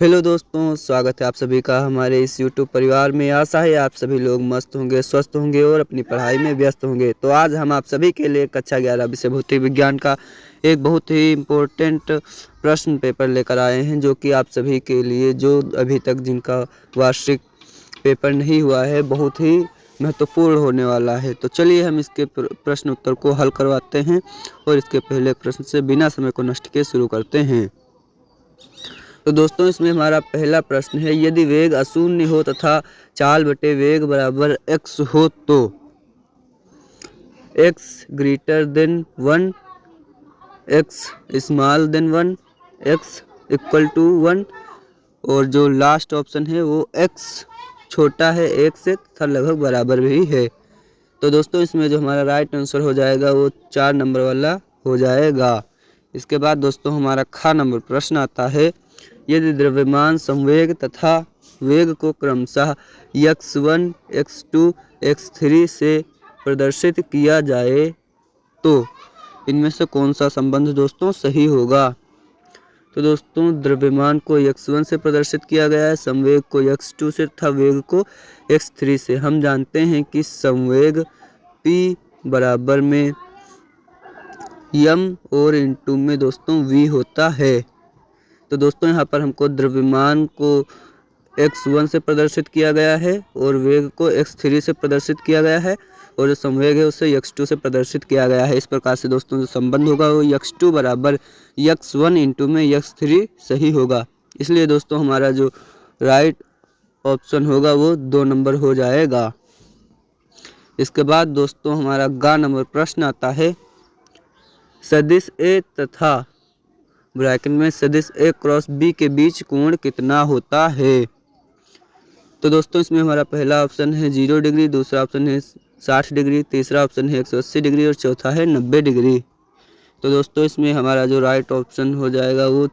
Hello दोस्तों, स्वागत है आप सभी का हमारे इस YouTube परिवार में। आशा है आप सभी लोग मस्त होंगे, स्वस्थ होंगे और अपनी पढ़ाई में व्यस्त होंगे। तो आज हम आप सभी के लिए कक्षा 11 विषय भौतिक विज्ञान का एक बहुत ही इम्पोर्टेंट प्रश्न पेपर लेकर आए हैं, जो कि आप सभी के लिए जो अभी तक जिनका वार्षिक पेपर नहीं हुआ है, बहुत ही महत्वपूर्ण होने वाला है। तो चलिए हम इसके प्रश्न उत्तर को हल करवाते हैं और इसके पहले प्रश्न से बिना समय को नष्ट किए शुरू करते हैं। तो दोस्तों, इसमें हमारा पहला प्रश्न है, यदि वेग अशून्य हो तथा चाल बटे वेग बराबर x हो तो x greater than 1, x small than 1, x equal to 1 और जो लास्ट ऑप्शन है वो x छोटा है 1 से तथा लगभग बराबर भी है। तो दोस्तों, इसमें जो हमारा राइट आंसर हो जाएगा वो 4 नंबर वाला हो जाएगा। इसके बाद दोस्तों हमारा ख नंबर प्रश्न आता है, यदि द्रव्यमान संवेग तथा वेग को क्रमशः x1, x2, x3 से प्रदर्शित किया जाए तो इनमें से कौन सा संबंध दोस्तों सही होगा। तो दोस्तों, द्रव्यमान को x1 से प्रदर्शित किया गया है, संवेग को x2 से तथा वेग को x3 से। हम जानते हैं कि संवेग p बराबर में m और इनटू में दोस्तों v होता है। तो दोस्तों, यहाँ पर हमको द्रव्यमान को x1 से प्रदर्शित किया गया है और वेग को x3 से प्रदर्शित किया गया है और जो संवेग है उसे x2 से प्रदर्शित किया गया है। इस प्रकार से दोस्तों जो संबंध होगा वो x2 बराबर x1 इंटू में x3 सही होगा। इसलिए दोस्तों हमारा जो राइट ऑप्शन होगा वो 2 नंबर हो जाएगा। इसके बाद दोस्तों हमारा ग नंबर प्रश्न आता है, सदिश ए तथा ब्रैकेट में सदिश ए क्रॉस बी के बीच कोण कितना होता है। तो दोस्तों इसमें हमारा पहला ऑप्शन है 0 डिग्री, दूसरा ऑप्शन है 60 डिग्री, तीसरा ऑप्शन है 180 डिग्री और चौथा है 90 डिग्री। तो दोस्तों इसमें हमारा जो राइट ऑप्शन हो जाएगा वो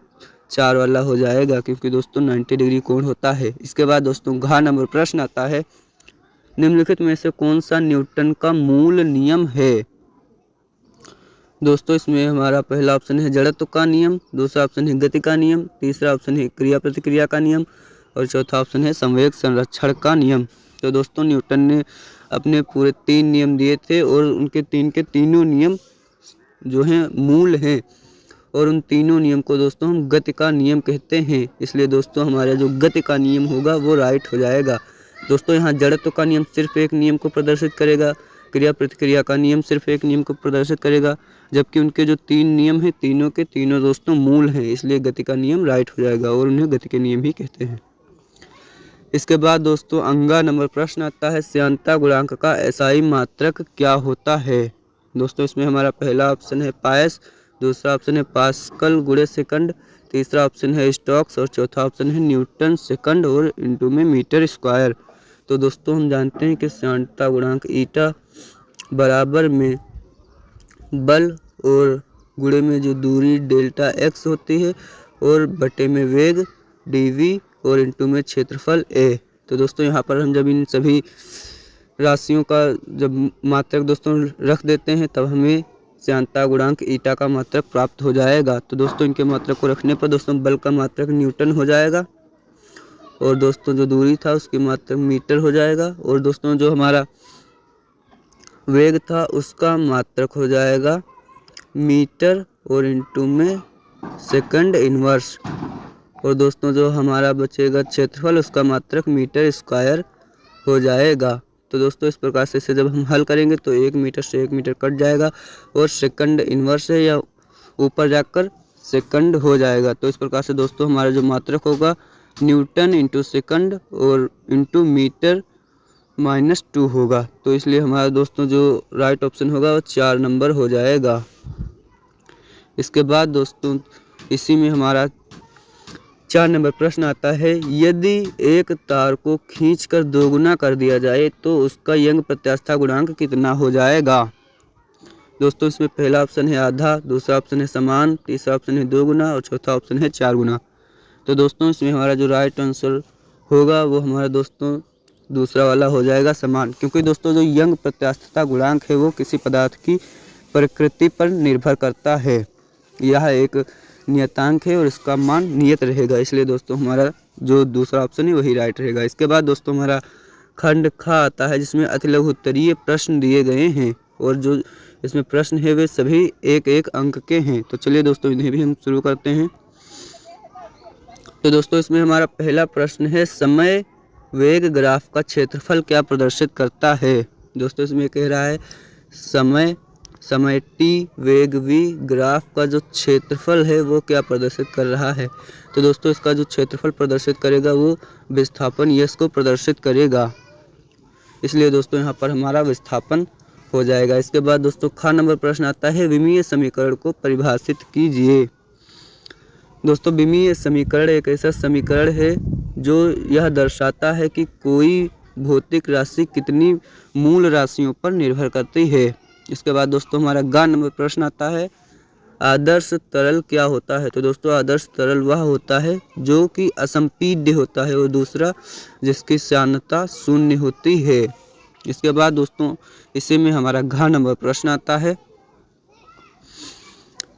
4 वाला हो जाएगा, क्योंकि दोस्तों 90 डिग्री कोण होता है। इसके बाद दोस्तों घ नंबर प्रश्न आता है, निम्नलिखित में से कौन सा न्यूटन का मूल नियम है। दोस्तों इसमें हमारा पहला ऑप्शन है जड़त्व का नियम, दूसरा ऑप्शन है गति का नियम, तीसरा ऑप्शन है क्रिया प्रतिक्रिया का नियम और चौथा ऑप्शन है संवेग संरक्षण का नियम। तो दोस्तों न्यूटन ने अपने पूरे 3 नियम दिए थे और उनके तीनों नियम जो हैं मूल हैं और उन तीनों नियम को दोस्तों हम गति का नियम कहते हैं। इसलिए दोस्तों हमारा जो गति का नियम होगा वो राइट हो जाएगा। दोस्तों यहाँ जड़त्व का नियम सिर्फ एक नियम को प्रदर्शित करेगा, क्रिया प्रतिक्रिया का नियम सिर्फ एक नियम को प्रदर्शित करेगा, जबकि उनके जो 3 नियम हैं तीनों के तीनों दोस्तों मूल हैं। इसलिए गति का नियम राइट हो जाएगा और उन्हें गति के नियम ही कहते हैं। इसके बाद दोस्तों अंगा नंबर प्रश्न आता है, श्यानता गुणांक का एसआई मात्रक क्या होता है। दोस्तों इसमें हमारा पहला ऑप्शन है पायस, दूसरा ऑप्शन है पास्कल गुणे सेकंड, तीसरा ऑप्शन है स्टोक्स और चौथा ऑप्शन है न्यूटन सेकंड और इंटू में मीटर स्क्वायर। तो दोस्तों हम जानते हैं कि श्यानता गुणांक ईटा बराबर में बल और गुणे में जो दूरी डेल्टा x होती है और बटे में वेग dv और इंटू में क्षेत्रफल a। तो दोस्तों यहाँ पर हम जब इन सभी राशियों का जब मात्रक दोस्तों रख देते हैं तब हमें श्यानता गुणांक ईटा का मात्रक प्राप्त हो जाएगा। तो दोस्तों इनके मात्रक को रखने पर दोस्तों बल का मात्रक न्यूटन हो जाएगा और दोस्तों जो दूरी था उसकी मात्रक मीटर हो जाएगा और दोस्तों जो हमारा वेग था उसका मात्रक हो जाएगा मीटर और इंटू में सेकंड इनवर्स और दोस्तों जो हमारा बचेगा क्षेत्रफल उसका मात्रक मीटर स्क्वायर हो जाएगा। तो दोस्तों इस प्रकार से इसे जब हम हल करेंगे तो 1 मीटर से 1 मीटर कट जाएगा और सेकंड इनवर्स है या ऊपर जाकर सेकंड हो जाएगा। तो इस प्रकार से दोस्तों हमारा जो मात्रक होगा न्यूटन इंटू सेकंड और इंटू मीटर -2 होगा। तो इसलिए हमारा दोस्तों जो राइट ऑप्शन होगा वो 4 नंबर हो जाएगा। इसके बाद दोस्तों इसी में हमारा 4 नंबर प्रश्न आता है, यदि एक तार को खींचकर 2 गुना कर दिया जाए तो उसका यंग प्रत्यास्था गुणांक कितना हो जाएगा। दोस्तों इसमें पहला ऑप्शन है आधा, दूसरा ऑप्शन है समान, तीसरा ऑप्शन है 2 गुना और चौथा ऑप्शन है 4 गुना। तो दोस्तों इसमें हमारा जो राइट आंसर होगा वो हमारा दोस्तों दूसरा वाला हो जाएगा समान, क्योंकि दोस्तों जो यंग प्रत्यास्थता गुणांक है वो किसी पदार्थ की प्रकृति पर निर्भर करता है। यह एक नियतांक है और इसका मान नियत रहेगा, इसलिए दोस्तों हमारा जो दूसरा ऑप्शन है वही राइट रहेगा। इसके बाद दोस्तों हमारा खंड ख आता है, जिसमें अति लघु उत्तरीय प्रश्न दिए गए हैं और जो इसमें प्रश्न है वे सभी एक एक अंक के हैं। तो चलिए दोस्तों इन्हें भी हम शुरू करते हैं। तो दोस्तों इसमें हमारा पहला प्रश्न है, समय वेग ग्राफ का क्षेत्रफल क्या प्रदर्शित करता है। दोस्तों इसमें कह रहा है समय t, वेग v, ग्राफ का जो क्षेत्रफल है वो क्या प्रदर्शित कर रहा है। तो दोस्तों इसका जो क्षेत्रफल प्रदर्शित करेगा वो विस्थापन यश को प्रदर्शित करेगा, इसलिए दोस्तों यहाँ पर हमारा विस्थापन हो जाएगा। इसके बाद दोस्तों ख नंबर प्रश्न आता है, विमीय समीकरण को परिभाषित कीजिए। दोस्तों विमीय समीकरण एक ऐसा समीकरण है जो यह दर्शाता है कि कोई भौतिक राशि कितनी मूल राशियों पर निर्भर करती है। इसके बाद दोस्तों हमारा ग नंबर प्रश्न आता है, आदर्श तरल क्या होता है। तो दोस्तों आदर्श तरल वह होता है जो कि असंपीड्य होता है और दूसरा जिसकी सांद्रता शून्य होती है। इसके बाद दोस्तों इसी में हमारा घ नंबर प्रश्न आता है,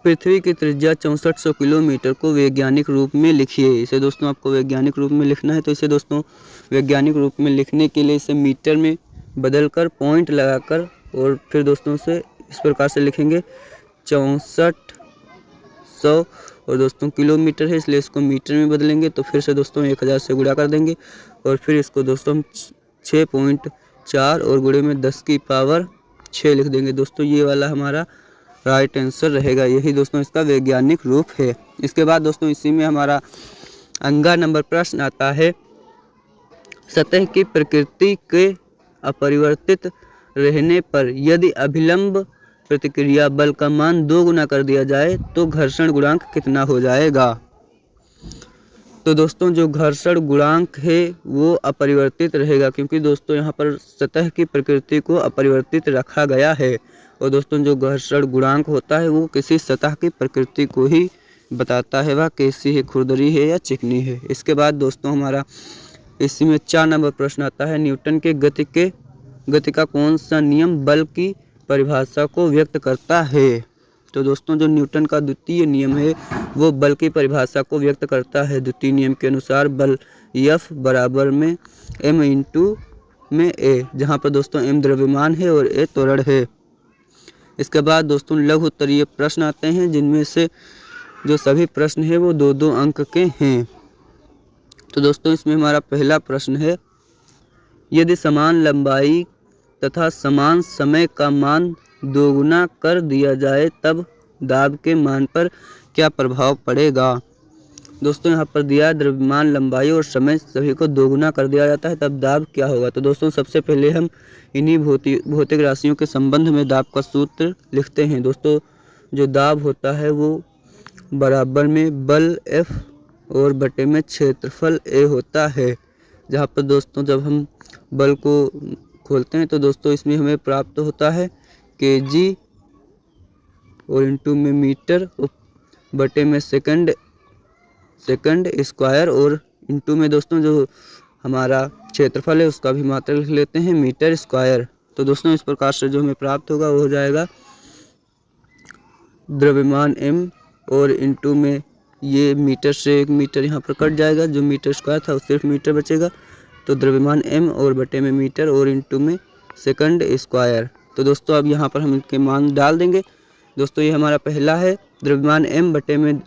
पृथ्वी की त्रिज्या 6400 किलोमीटर को वैज्ञानिक रूप में लिखिए। इसे दोस्तों आपको वैज्ञानिक रूप में लिखना है। तो इसे दोस्तों वैज्ञानिक रूप में लिखने के लिए इसे मीटर में बदलकर पॉइंट लगाकर और फिर दोस्तों से इस प्रकार से लिखेंगे 6400 और दोस्तों किलोमीटर है इसलिए इसको मीटर में बदलेंगे। तो फिर से दोस्तों 1000 से गुणा कर देंगे और फिर इसको दोस्तों हम 6.4 और गुणे में 10 की पावर 6 लिख देंगे। दोस्तों ये वाला हमारा राइट आंसर रहेगा, यही दोस्तों इसका वैज्ञानिक रूप है। इसके बाद दोस्तों इसी में हमारा अंगा नंबर प्रश्न आता है, सतह की प्रकृति के अपरिवर्तित रहने पर यदि अभिलंब प्रतिक्रिया बल का मान 2 गुना कर दिया जाए तो घर्षण गुणांक कितना हो जाएगा। तो दोस्तों जो घर्षण गुणांक है वो अपरिवर्तित रहेगा, क्योंकि दोस्तों यहाँ पर सतह की प्रकृति को अपरिवर्तित रखा गया है और दोस्तों जो घर्षण गुणांक होता है वो किसी सतह की प्रकृति को ही बताता है, वह कैसी है, खुरदरी है या चिकनी है। इसके बाद दोस्तों हमारा इसी में 4 नंबर प्रश्न आता है, न्यूटन के गति का कौन सा नियम बल की परिभाषा को व्यक्त करता है। तो दोस्तों जो न्यूटन का द्वितीय नियम है वो बल की परिभाषा को व्यक्त करता है। द्वितीय नियम के अनुसार बल F बराबर में m इंटू में a, जहाँ पर दोस्तों m द्रव्यमान है और a त्वरण है। इसके बाद दोस्तों लघु उत्तरीय प्रश्न आते हैं, जिनमें से जो सभी प्रश्न है वो 2-2 अंक के हैं। तो दोस्तों इसमें हमारा पहला प्रश्न है, यदि समान लंबाई तथा समान समय का मान 2 गुना कर दिया जाए तब दाब के मान पर क्या प्रभाव पड़ेगा। दोस्तों यहाँ पर दिया द्रव्यमान, लंबाई और समय सभी को 2 गुना कर दिया जाता है तब दाब क्या होगा। तो दोस्तों सबसे पहले हम इन्हीं भौतिक राशियों के संबंध में दाब का सूत्र लिखते हैं। दोस्तों जो दाब होता है वो बराबर में बल F और बटे में क्षेत्रफल A होता है, जहाँ पर दोस्तों जब हम बल को खोलते हैं तो दोस्तों इसमें हमें प्राप्त होता है kg और इंटू में मीटर बटे में सेकंड स्क्वायर और इंटू में दोस्तों जो हमारा क्षेत्रफल है उसका भी मात्रा लिख लेते हैं मीटर स्क्वायर। तो दोस्तों इस प्रकार से जो हमें प्राप्त होगा वो हो जाएगा द्रव्यमान m और इंटू में ये मीटर से 1 मीटर यहाँ पर कट जाएगा, जो मीटर स्क्वायर था वो सिर्फ मीटर बचेगा। तो द्रव्यमान m और बटे में मीटर और इंटू में सेकंड स्क्वायर। तो दोस्तों अब यहाँ पर हम इनके मान डाल देंगे। दोस्तों ये हमारा पहला है द्रव्यमान m बटे में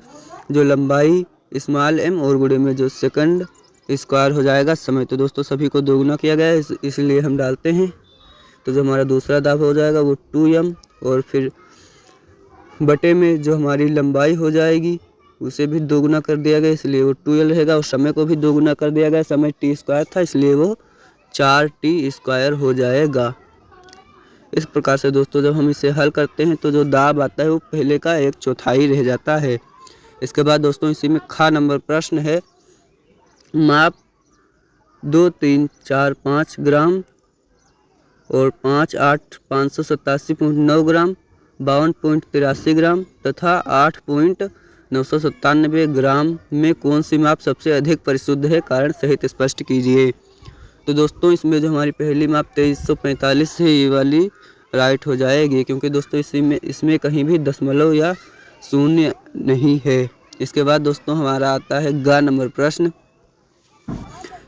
जो लंबाई स्मॉल m और गुणे में जो सेकंड स्क्वायर हो जाएगा समय। तो दोस्तों सभी को 2 गुना किया गया है इसलिए हम डालते हैं। तो जो हमारा दूसरा दाब हो जाएगा वो 2m और फिर बटे में जो हमारी लंबाई हो जाएगी उसे भी 2 गुना कर दिया गया इसलिए वो 2l रहेगा और समय को भी 2 गुना कर दिया गया, समय t स्क्वायर था इसलिए वो 4t स्क्वायर हो जाएगा। इस प्रकार से दोस्तों जब हम इसे हल करते हैं तो जो दाब आता है वो पहले का 1/4 रह जाता है। इसके बाद दोस्तों इसी में ख नंबर प्रश्न है, माप 2345 ग्राम और 58587.9 ग्राम, 52.83 ग्राम तथा 8.997 ग्राम में कौन सी माप सबसे अधिक परिशुद्ध है, कारण सहित स्पष्ट कीजिए। तो दोस्तों इसमें जो हमारी पहली माप 2345 है ये वाली राइट हो जाएगी, क्योंकि दोस्तों इसमें कहीं भी दशमलव या शून्य नहीं है। इसके बाद दोस्तों हमारा आता है ग नंबर प्रश्न।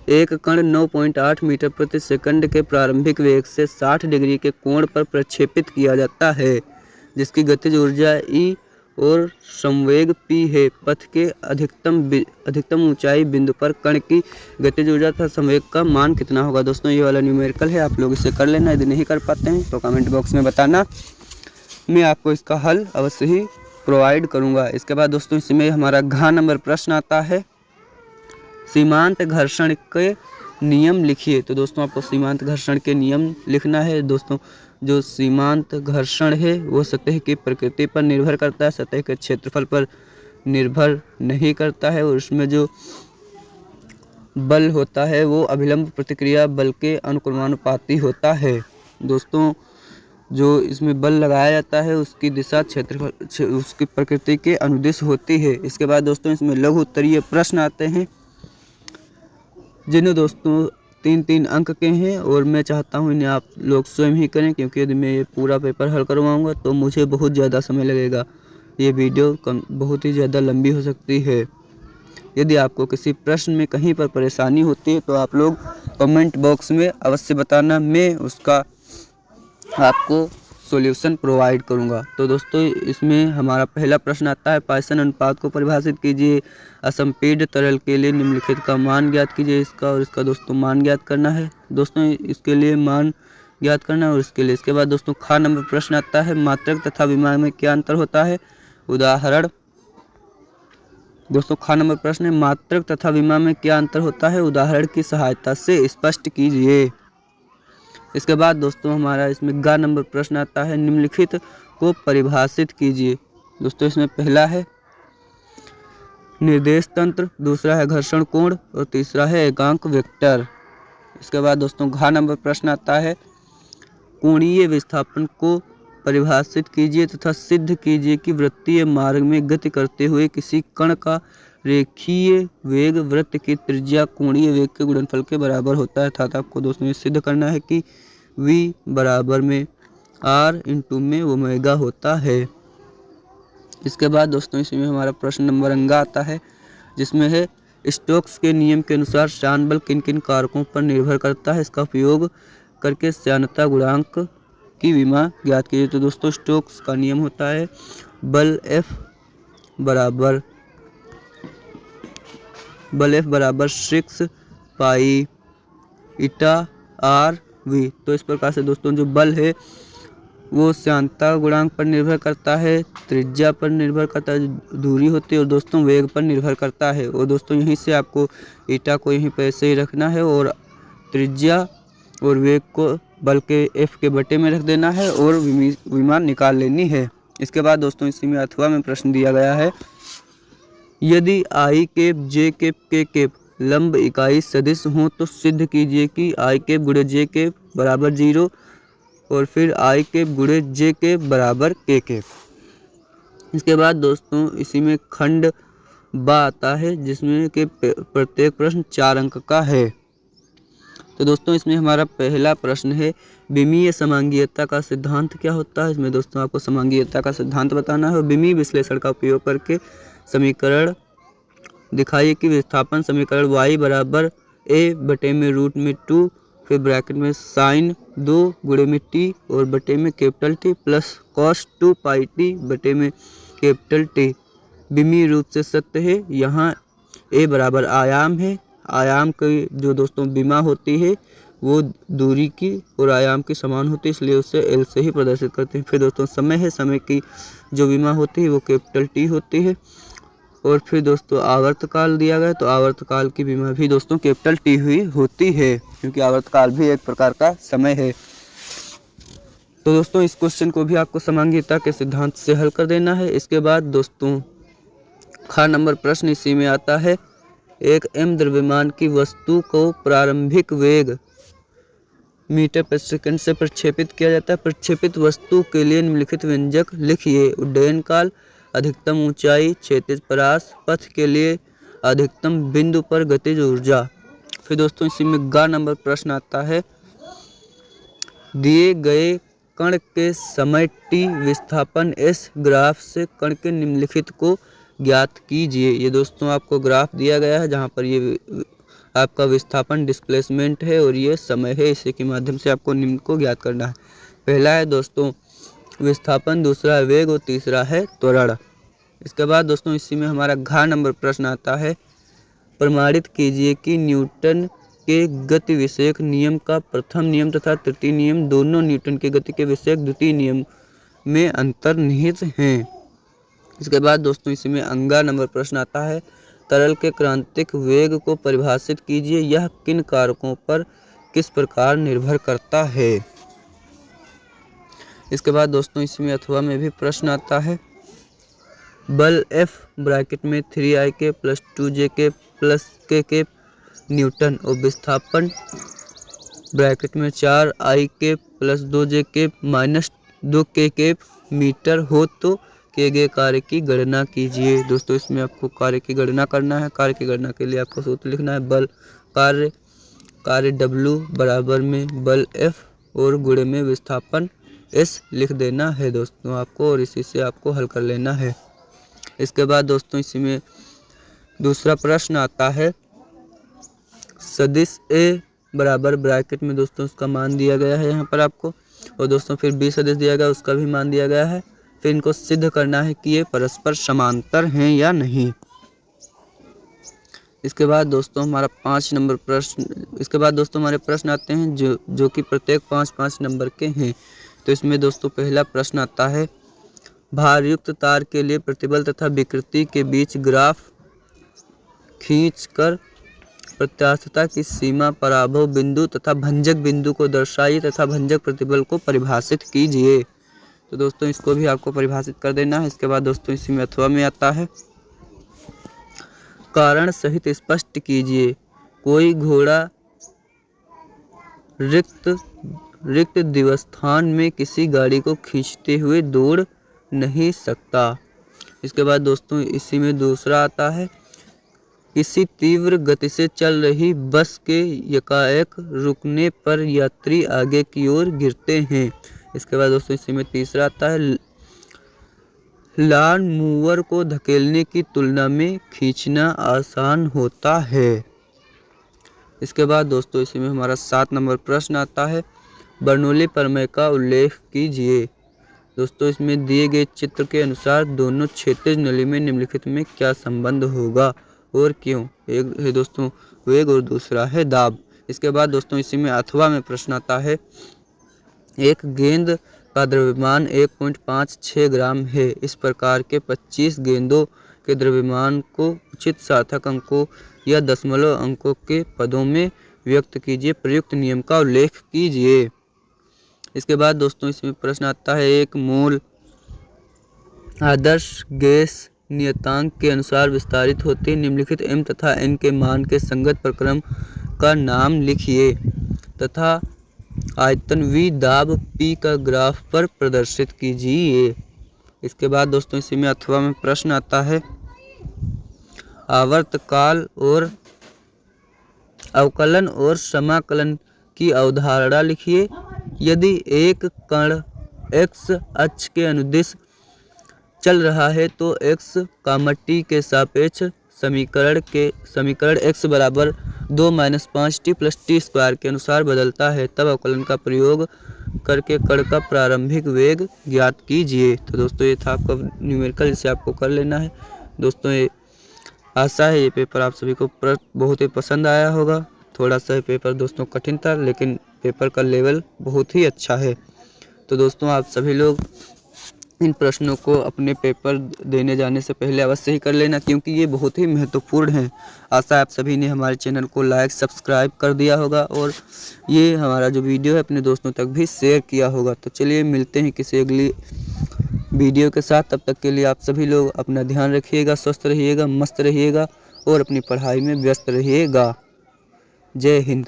एक कण 9.8 मीटर प्रति सेकंड के प्रारंभिक वेग से 60 डिग्री के कोण पर प्रक्षेपित किया जाता है, जिसकी गतिज ऊर्जा ई और संवेग p है। पथ के अधिकतम ऊंचाई बिंदु पर कण की गतिज ऊर्जा तथा संवेग का मान कितना होगा। दोस्तों ये वाला न्यूमेरिकल है, आप लोग इसे कर लेना। यदि नहीं कर पाते हैं तो कमेंट बॉक्स में बताना, मैं आपको इसका हल अवश्य ही प्रोवाइड करूंगा। इसके बाद दोस्तों इसमें हमारा घ नंबर प्रश्न आता है, सीमांत घर्षण के नियम लिखिए। तो दोस्तों आपको सीमांत घर्षण के नियम लिखना है। दोस्तों जो सीमांत घर्षण है वो सतह की प्रकृति पर निर्भर करता है, सतह के क्षेत्रफल पर निर्भर नहीं करता है, और उसमें जो बल होता है वो अभिलंब प्रतिक्रिया बल के अनुक्रमानुपाती होता है। दोस्तों जो इसमें बल लगाया जाता है उसकी दिशा क्षेत्रफल उसकी प्रकृति के अनुदिश होती है। इसके बाद दोस्तों इसमें लघु उत्तरीय प्रश्न आते हैं, जिन्हें दोस्तों 3-3 अंक के हैं, और मैं चाहता हूं इन्हें आप लोग स्वयं ही करें, क्योंकि यदि मैं ये पूरा पेपर हल करवाऊंगा तो मुझे बहुत ज़्यादा समय लगेगा। ये वीडियो बहुत ही ज़्यादा लंबी हो सकती है। यदि आपको किसी प्रश्न में कहीं पर परेशानी होती है तो आप लोग कमेंट बॉक्स में अवश्य बताना, मैं उसका आपको सॉल्यूशन प्रोवाइड करूंगा। तो दोस्तों इसमें हमारा पहला प्रश्न आता है, पॉइसन अनुपात को परिभाषित कीजिए। असंपीड्य तरल के लिए निम्नलिखित का मान ज्ञात कीजिए। इसका और इसका दोस्तों मान ज्ञात करना है। दोस्तों इसके लिए मान ज्ञात करना है और इसके लिए। इसके बाद दोस्तों ख नंबर प्रश्न आता है, मात्रक तथा विमा में क्या अंतर होता है। उदाहरण। दोस्तों ख नंबर प्रश्न है, मात्रक तथा विमा में क्या अंतर होता है, उदाहरण की सहायता से स्पष्ट कीजिए। इसके बाद दोस्तों हमारा इसमें ग नंबर प्रश्न आता है, निम्नलिखित को परिभाषित कीजिए। दोस्तों इसमें पहला है निर्देश तंत्र, दूसरा है घर्षण कोण और तीसरा है एकांक वेक्टर। इसके बाद दोस्तों घ नंबर प्रश्न आता है, कोणीय विस्थापन को परिभाषित कीजिए तथा सिद्ध कीजिए कि वृत्तीय मार्ग में गति करते हुए किसी कण का रेखीय वेग वृत्त की त्रिज्या कोणीय वेग के गुणनफल के बराबर होता है। अर्थात आपको दोस्तों ये सिद्ध करना है कि v बराबर में r इंटू में ओमेगा होता है। इसके बाद दोस्तों इसमें हमारा प्रश्न नंबर अंगा आता है, जिसमें है स्टोक्स के नियम के अनुसार श्यान बल किन किन कारकों पर निर्भर करता है। इसका उपयोग करके श्यानता गुणांक की विमा ज्ञात कीजिए। तो दोस्तों स्टोक्स का नियम होता है बल F बराबर 6 पाई ईटा आर वी। तो इस प्रकार से दोस्तों जो बल है वो श्यानता गुणांक पर निर्भर करता है, त्रिज्या पर निर्भर करता है, दूरी होती है, और दोस्तों वेग पर निर्भर करता है। और दोस्तों यहीं से आपको ईटा को यहीं पर ऐसे ही रखना है और त्रिज्या और वेग को बल के एफ के बटे में रख देना है और विमा निकाल लेनी है। इसके बाद दोस्तों इसी में अथवा में प्रश्न दिया गया है, यदि आई कैप जे कैप के कैप लंब इकाई सदिश हों तो सिद्ध कीजिए कि आई कैप गुणे जे कैप बराबर 0 और फिर आई कैप गुणे जे कैप बराबर के कैप। इसके बाद दोस्तों इसी में खंड बा आता है, जिसमें कि प्रत्येक प्रश्न 4 अंक का है। तो दोस्तों इसमें हमारा पहला प्रश्न है, विमीय समांगीयता का सिद्धांत क्या होता है। इसमें दोस्तों आपको समांगीयता का सिद्धांत बताना है और विमीय विश्लेषण का उपयोग करके समीकरण दिखाइए कि विस्थापन समीकरण y बराबर a बटे में रूट में 2 फिर ब्रैकेट में साइन 2 गुणे में t और बटे में कैपिटल T प्लस कॉस 2 पाई t बटे में कैपिटल T विमीय रूप से सत्य है। यहाँ a बराबर आयाम है, आयाम की जो दोस्तों विमा होती है वो दूरी की और आयाम की समान होती है, इसलिए उसे L से ही प्रदर्शित करते हैं। फिर दोस्तों समय है, समय की जो विमा होती है वो कैपिटल T होती है। और फिर दोस्तों आवर्तकाल दिया गया, तो आवर्तकाल की विमा भी दोस्तों कैपिटल T हुई होती है, क्योंकि आवर्तकाल भी एक प्रकार का समय है। तो दोस्तों इस क्वेश्चन को भी आपको समांगीयता के सिद्धांत से हल कर देना है। इसके बाद दोस्तों ख नंबर प्रश्न इसी में आता है, एक m द्रव्यमान की वस्तु को प्रारंभिक वेग मीटर प्रति सेकंड से प्रक्षेपित किया जाता है। प्रक्षेपित वस्तु के लिए निम्नलिखित व्यंजक लिखिए। उड्डयन काल, अधिकतम ऊंचाई, क्षैतिज परास, पथ के लिए अधिकतम बिंदु पर गतिज ऊर्जा। फिर दोस्तों इसी में ग नंबर प्रश्न आता है, दिए गए कण के समय t विस्थापन s ग्राफ से कण के निम्नलिखित को ज्ञात कीजिए। ये दोस्तों आपको ग्राफ दिया गया है जहाँ पर ये आपका विस्थापन डिस्प्लेसमेंट है और ये समय है, इसी के माध्यम से आपको निम्न को ज्ञात करना है। पहला है दोस्तों विस्थापन, दूसरा है वेग और तीसरा है त्वरण। इसके बाद दोस्तों इसी में हमारा घ नंबर प्रश्न आता है, प्रमाणित कीजिए कि न्यूटन के गति विषयक नियम का प्रथम नियम तथा तृतीय नियम दोनों न्यूटन के गति के विषयक द्वितीय नियम में अंतर्निहित हैं। इसके बाद दोस्तों इसी में अंगा नंबर प्रश्न आता है, तरल के क्रांतिक वेग को परिभाषित कीजिए, यह किन कारकों पर किस प्रकार निर्भर करता है। इसके बाद दोस्तों इसमें अथवा में भी प्रश्न आता है, बल F ब्रैकेट में 3ik + 2jk + kk न्यूटन और विस्थापन ब्रैकेट में 4ik + 2jk - 2kk मीटर हो तो किए गए कार्य की गणना कीजिए। दोस्तों इसमें आपको कार्य की गणना करना है। कार्य की गणना के लिए आपको सूत्र लिखना है, बल कार्य W बराबर में बल F और गुणे में विस्थापन S लिख देना है दोस्तों आपको, और इसी से आपको हल कर लेना है। इसके बाद दोस्तों इसी में दूसरा प्रश्न आता है, सदिश A बराबर ब्रैकेट में दोस्तों उसका मान दिया गया है यहाँ पर आपको, और दोस्तों फिर B सदिश दिया गया उसका भी मान दिया गया है। फिर इनको सिद्ध करना है कि ये परस्पर समांतर हैं या नहीं। इसके बाद दोस्तों हमारा 5 नंबर प्रश्न, इसके बाद दोस्तों हमारे प्रश्न आते हैं जो कि प्रत्येक 5-5 नंबर के हैं। तो इसमें दोस्तों पहला प्रश्न आता है, भारयुक्त तार के लिए प्रतिबल तथा विकृति के बीच ग्राफ खींचकर प्रत्यास्थता की सीमा, पराभव बिंदु तथा भंजक बिंदु को दर्शाइए तथा भंजक प्रतिबल को परिभाषित कीजिए। तो दोस्तों इसको भी आपको परिभाषित कर देना है। इसके बाद दोस्तों इसी में अथवा में आता है, कारण सहित स्पष्ट कीजिए, कोई घोड़ा रिक्त दिवस्थान में किसी गाड़ी को खींचते हुए दौड़ नहीं सकता। इसके बाद दोस्तों इसी में दूसरा आता है, किसी तीव्र गति से चल रही बस के एकाएक रुकने पर यात्री आगे की ओर गिरते हैं। इसके बाद दोस्तों इसी में तीसरा आता है, लॉन मूवर को धकेलने की तुलना में खींचना आसान होता है। इसके बाद दोस्तों इसी में हमारा 7 नंबर प्रश्न आता है, बर्नौली प्रमेय का उल्लेख कीजिए। दोस्तों इसमें दिए गए चित्र के अनुसार दोनों क्षैतिज नली में निम्नलिखित में क्या संबंध होगा और क्यों। एक है दोस्तों वेग और दूसरा है दाब। इसके बाद दोस्तों इसी में अथवा में प्रश्न आता है, एक गेंद का द्रव्यमान 1.56 ग्राम है। इस प्रकार के 25 गेंदों के द्रव्यमान को उचित सार्थक अंकों या दशमलव अंकों के पदों में व्यक्त कीजिए, प्रयुक्त नियम का उल्लेख कीजिए। इसके बाद दोस्तों इसमें प्रश्न आता है, एक मोल आदर्श गैस नियतांक के अनुसार विस्तारित होती है, निम्नलिखित m तथा n के मान के संगत प्रक्रम का नाम लिखिए तथा आयतन V दाब P का ग्राफ पर प्रदर्शित कीजिए। इसके बाद दोस्तों इसी में अथवा में प्रश्न आता है, आवर्तकाल और अवकलन और समाकलन की अवधारणा लिखिए। यदि एक कण x अक्ष के अनुदिश चल रहा है तो x, t के सापेक्ष समीकरण x बराबर 2 - 5t + t² के अनुसार बदलता है, तब अवकलन का प्रयोग करके कण का प्रारंभिक वेग ज्ञात कीजिए। तो दोस्तों ये था आपका न्यूमेरिकल, जिसे आपको कर लेना है। दोस्तों ये आशा है ये पेपर आप सभी को बहुत ही पसंद आया होगा। थोड़ा सा पेपर दोस्तों कठिन था, लेकिन पेपर का लेवल बहुत ही अच्छा है। तो दोस्तों आप सभी लोग इन प्रश्नों को अपने पेपर देने जाने से पहले अवश्य ही कर लेना, क्योंकि ये बहुत ही महत्वपूर्ण है। आशा आप सभी ने हमारे चैनल को लाइक सब्सक्राइब कर दिया होगा और ये हमारा जो वीडियो है अपने दोस्तों तक भी शेयर किया होगा। तो चलिए मिलते हैं किसी अगली वीडियो के साथ। तब तक के लिए आप सभी लोग अपना ध्यान रखिएगा, स्वस्थ रहिएगा, मस्त रहिएगा और अपनी पढ़ाई में व्यस्त रहिएगा। जय हिंद।